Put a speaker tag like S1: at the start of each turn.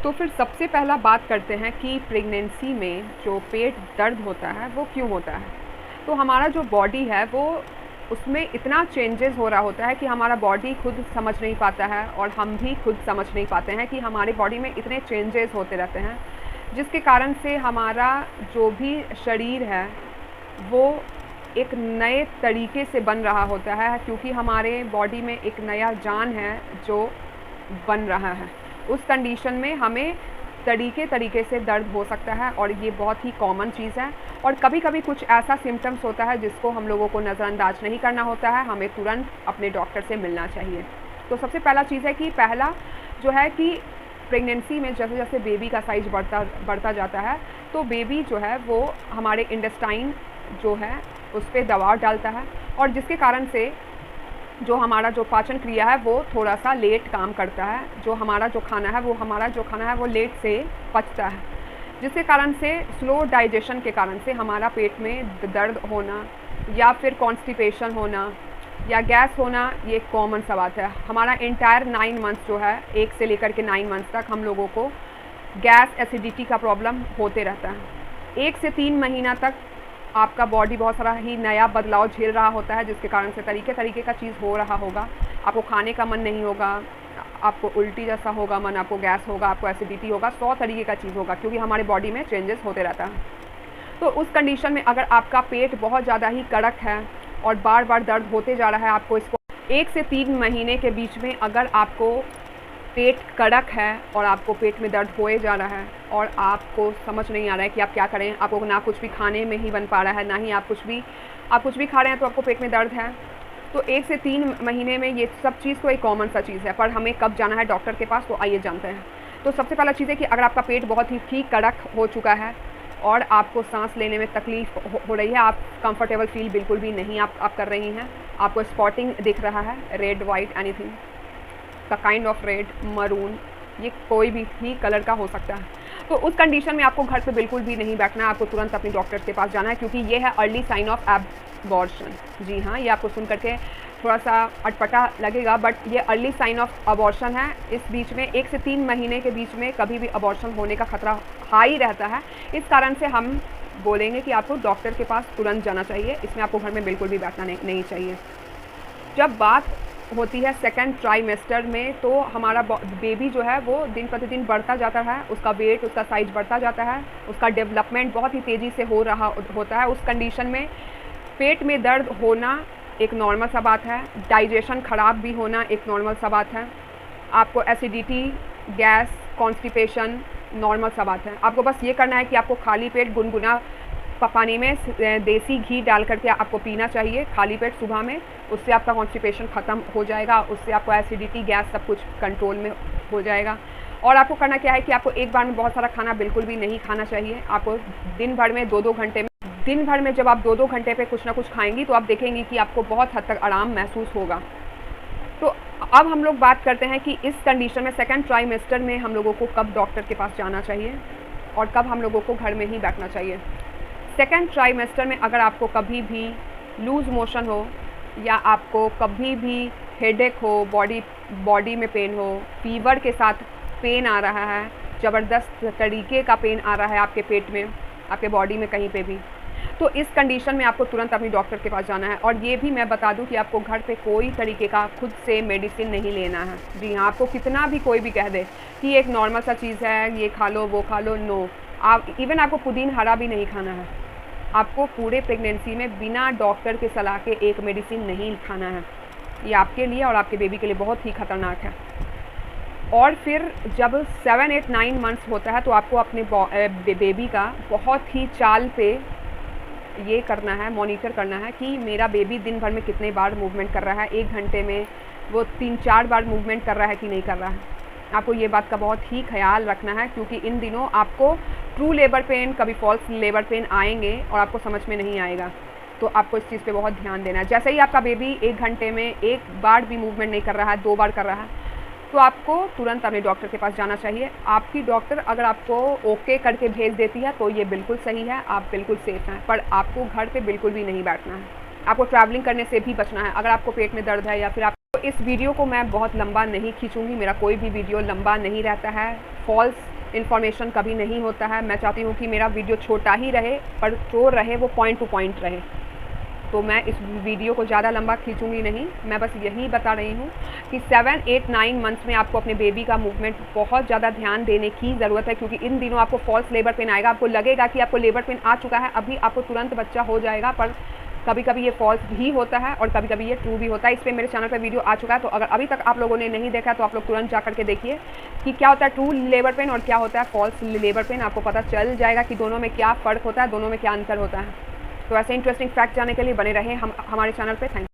S1: तो फिर सबसे पहला बात करते हैं कि प्रेगनेंसी में जो पेट दर्द होता है वो क्यों होता है। तो हमारा जो बॉडी है वो उसमें इतना चेंजेस हो रहा होता है कि हमारा बॉडी खुद समझ नहीं पाता है और हम भी खुद समझ नहीं पाते हैं कि हमारे बॉडी में इतने चेंजेस होते रहते हैं, जिसके कारण से हमारा जो भी शरीर है वो एक नए तरीके से बन रहा होता है, क्योंकि हमारे बॉडी में एक नया जान है जो बन रहा है। उस कंडीशन में हमें तरीके से दर्द हो सकता है और ये बहुत ही कॉमन चीज़ है। और कभी कभी कुछ ऐसा सिम्टम्स होता है जिसको हम लोगों को नज़रअंदाज नहीं करना होता है, हमें तुरंत अपने डॉक्टर से मिलना चाहिए। तो सबसे पहला चीज़ है कि पहला जो है कि प्रेगनेंसी में जैसे जैसे बेबी का साइज बढ़ता जाता है तो बेबी जो है वो हमारे इंटेस्टाइन जो है उस पर दबाव डालता है, और जिसके कारण से जो हमारा जो पाचन क्रिया है वो थोड़ा सा लेट काम करता है। जो हमारा जो खाना है वो लेट से पचता है, जिसके कारण से स्लो डाइजेशन के कारण से हमारा पेट में दर्द होना या फिर कॉन्स्टिपेशन होना या गैस होना, ये कॉमन सा बात है। हमारा इंटायर 9 मंथ्स जो है, 1 से लेकर के 9 मंथ्स तक हम लोगों को गैस एसिडिटी का प्रॉब्लम होते रहता है। 1 से 3 महीना तक आपका बॉडी बहुत सारा ही नया बदलाव झेल रहा होता है, जिसके कारण से तरीके का चीज़ हो रहा होगा। आपको खाने का मन नहीं होगा, आपको उल्टी जैसा होगा मन, आपको गैस होगा, आपको एसिडिटी होगा, 100 तरीके का चीज़ होगा, क्योंकि हमारे बॉडी में चेंजेस होते रहता है। तो उस कंडीशन में अगर आपका पेट बहुत ज़्यादा ही कड़क है और बार बार दर्द होते जा रहा है, आपको इसको 1 से 3 महीने के बीच में अगर आपको पेट कड़क है और आपको पेट में दर्द होए जा रहा है और आपको समझ नहीं आ रहा है कि आप क्या करें, आपको ना कुछ भी खाने में ही बन पा रहा है, ना ही आप कुछ भी खा रहे हैं तो आपको पेट में दर्द है, तो 1 से 3 महीने में ये सब चीज़ तो एक कॉमन सा चीज़ है। पर हमें कब जाना है डॉक्टर के पास, तो आइए जानते हैं। तो सबसे पहला चीज़ है कि अगर आपका पेट बहुत ही कड़क हो चुका है और आपको सांस लेने में तकलीफ हो रही है, आप कंफर्टेबल फील बिल्कुल भी नहीं आप कर रही हैं, आपको स्पॉटिंग दिख रहा है, red white anything the kind of red maroon, ये कोई भी ही कलर का हो सकता है, तो उस कंडीशन में आपको घर पे बिल्कुल भी नहीं बैठना है, आपको तुरंत अपने डॉक्टर के पास जाना है, क्योंकि ये है अर्ली साइन ऑफ एबॉर्शन। जी हाँ, ये आपको सुन करके थोड़ा सा अटपटा लगेगा, बट ये अर्ली साइन ऑफ अबॉर्शन है। इस बीच में 1 से 3 महीने के बीच में कभी भी अबॉर्शन होने का खतरा हाई रहता है। इस कारण से हम बोलेंगे कि आपको डॉक्टर के पास तुरंत जाना चाहिए, इसमें आपको घर में बिल्कुल भी बैठना नहीं चाहिए। जब बात होती है सेकंड ट्राइमेस्टर में, तो हमारा बेबी जो है वो दिन प्रतिदिन बढ़ता जाता है, उसका वेट, उसका साइज बढ़ता जाता है, उसका डेवलपमेंट बहुत ही तेज़ी से हो रहा होता है। उस कंडीशन में पेट में दर्द होना एक नॉर्मल सा बात है, डाइजेशन ख़राब भी होना एक नॉर्मल सा बात है, आपको एसिडिटी, गैस, कॉन्स्टिपेशन नॉर्मल सा बात है। आपको बस ये करना है कि आपको खाली पेट गुनगुना पानी में देसी घी डाल करके आपको पीना चाहिए खाली पेट सुबह में, उससे आपका कॉन्स्टिपेशन ख़त्म हो जाएगा, उससे आपको एसिडिटी, गैस सब कुछ कंट्रोल में हो जाएगा। और आपको करना क्या है कि आपको एक बार में बहुत सारा खाना बिल्कुल भी नहीं खाना चाहिए। आपको दिन भर में 2-2 घंटे में जब आप 2-2 घंटे पे कुछ ना कुछ खाएंगी तो आप देखेंगी कि आपको बहुत हद तक आराम महसूस होगा। तो अब हम लोग बात करते हैं कि इस कंडीशन में सेकंड ट्राइमेस्टर में हम लोगों को कब डॉक्टर के पास जाना चाहिए और कब हम लोगों को घर में ही बैठना चाहिए। सेकंड ट्राइमेस्टर में अगर आपको कभी भी लूज़ मोशन हो या आपको कभी भी हेडेक हो, बॉडी में पेन हो, फीवर के साथ पेन आ रहा है, ज़बरदस्त तरीके का पेन आ रहा है आपके पेट में, आपके बॉडी में कहीं पे भी, तो इस कंडीशन में आपको तुरंत अपनी डॉक्टर के पास जाना है। और ये भी मैं बता दूं कि आपको घर पे कोई तरीके का खुद से मेडिसिन नहीं लेना है। जी हाँ, आपको कितना भी कोई भी कह दे कि एक नॉर्मल सा चीज़ है, ये खा लो वो खा लो, नो, आप इवन आपको पुदीन हरा भी नहीं खाना है। आपको पूरे प्रेगनेंसी में बिना डॉक्टर के सलाह के एक मेडिसिन नहीं खाना है, ये आपके लिए और आपके बेबी के लिए बहुत ही ख़तरनाक है। और फिर जब 7, 8, 9 मंथ्स होता है तो आपको अपने बेबी का बहुत ही चाल पे ये करना है, मॉनिटर करना है कि मेरा बेबी दिन भर में कितने बार मूवमेंट कर रहा है, 1 घंटे में वो 3-4 बार मूवमेंट कर रहा है कि नहीं कर रहा है। आपको ये बात का बहुत ही ख्याल रखना है, क्योंकि इन दिनों आपको ट्रू लेबर पेन, कभी फॉल्स लेबर पेन आएंगे और आपको समझ में नहीं आएगा, तो आपको इस चीज़ पे बहुत ध्यान देना है। जैसे ही आपका बेबी 1 घंटे में 1 बार भी मूवमेंट नहीं कर रहा है, 2 बार कर रहा है, तो आपको तुरंत अपने डॉक्टर के पास जाना चाहिए। आपकी डॉक्टर अगर आपको ओके करके भेज देती है तो ये बिल्कुल सही है, आप बिल्कुल सेफ़ हैं, पर आपको घर पे बिल्कुल भी नहीं बैठना है, आपको ट्रैवलिंग करने से भी बचना है। अगर आपको पेट में दर्द है या फिर आप, इस वीडियो को मैं बहुत लंबा नहीं खींचूंगी, मेरा कोई भी वीडियो लंबा नहीं रहता है, फॉल्स इन्फॉर्मेशन कभी नहीं होता है। मैं चाहती हूँ कि मेरा वीडियो छोटा ही रहे, पर जो रहे वो पॉइंट टू पॉइंट रहे। तो मैं इस वीडियो को ज़्यादा लंबा खींचूंगी नहीं, मैं बस यही बता रही हूँ कि 7, 8, 9 मंथ्स में आपको अपने बेबी का मूवमेंट बहुत ज़्यादा ध्यान देने की ज़रूरत है, क्योंकि इन दिनों आपको फॉल्स लेबर पेन आएगा। आपको लगेगा कि आपको लेबर पेन आ चुका है, अभी आपको तुरंत बच्चा हो जाएगा, पर कभी कभी ये फॉल्स भी होता है और कभी कभी ये ट्रू भी होता है। इस पर मेरे चैनल पर वीडियो आ चुका है, तो अगर अभी तक आप लोगों ने नहीं देखा तो आप लोग तुरंत जा करके देखिए कि क्या होता है ट्रू लेबर पेन और क्या होता है फॉल्स लेबर पेन। आपको पता चल जाएगा कि दोनों में क्या फ़र्क होता है, दोनों में क्या अंतर होता है। तो ऐसे इंटरेस्टिंग फैक्ट जानने के लिए बने रहे हमारे चैनल पे। Thank you.